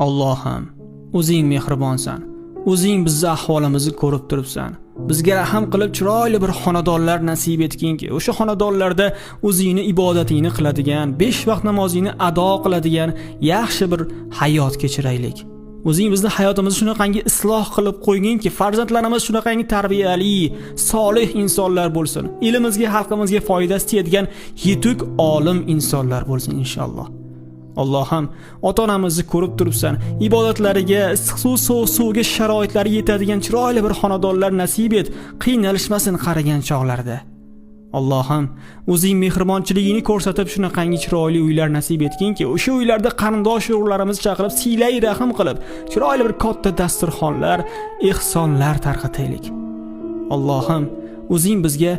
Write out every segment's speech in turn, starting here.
Allohim, o'zing mehribonsan. O'zing bizning ahvolimizni ko'rib turibsan. Bizga rahim qilib chiroyli bir xonadonlar nasib etginki, o'sha xonadonlarda o'zingni ibodatingni qiladigan, 5 vaqt namozingni ado qiladigan yaxshi bir hayot kechiraylik. O'zing bizning hayotimizni shunaqangi isloh qilib qo'yginki, farzandlarimiz shunaqangi tarbiyali, solih insonlar bo'lsin. Elimizga, xalqimizga foydasi tegadigan yetuk olim insonlar bo'lsin inshaalloh. Allohim, ota-onamizni ko'rib turibsan, ibodatlariga, issiq suv, sovuq suvga sharoitlari yetadigan chiroyli bir xonadonlar nasib et, qiynalishmasin qaragan chog'larda. Allohim, o'zing mehribonchiligingni ko'rsatib shunaqangi chiroyli uylar nasib etginki, o'sha uylarda qarindosh urug'larimizni chaqirib, siylay rahim qilib, chiroyli bir katta dasturxonlar, ehsonlar tarqataylik. Allohim, o'zing bizga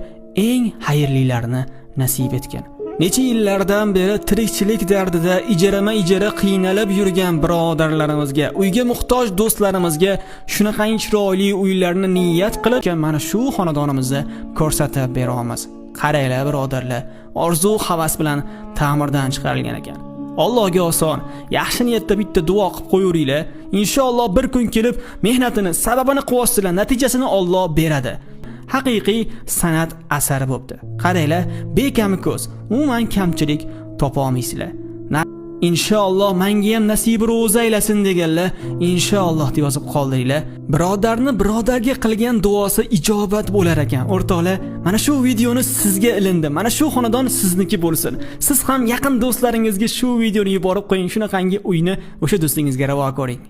eng xayrlilarini nasib etgin. Necha yillardan beri tirikchilik dardida ijara qiynalib yurgan birodarlarimizga, uyga muhtoj do'stlarimizga shunaqangi chiroyli uylarni niyat qilib, mana shu xonadonimizni ko'rsatib beramiz. Qaranglar birodarlar, orzu havas bilan ta'mirdan chiqarilgan ekan. Allohga oson, yaxshi niyatda bitta duo qilib qo'yuringlar. Inshaalloh bir kun kelib mehnatini, sababini qilasizlar, natijasini Alloh beradi. Haqiqiy san'at asari bo'pti. Qaranglar, bekami ko'z, umuman kamchilik topa olmaysizlar. Inshaalloh menga ham nasib ro'za aylasin deganlar, inshaalloh deb yozib qoldiringlar. Birodarni birodarga qilgan duosi ijobat bo'lar ekan. O'rtoqlar, mana shu videoni sizga ilindi. Mana shu xonadon sizniki bo'lsin. Siz ham yaqin do'stlaringizga shu videoni yuborib qo'ying, shunaqangi uyni o'sha do'stingizga ravo ko'ring.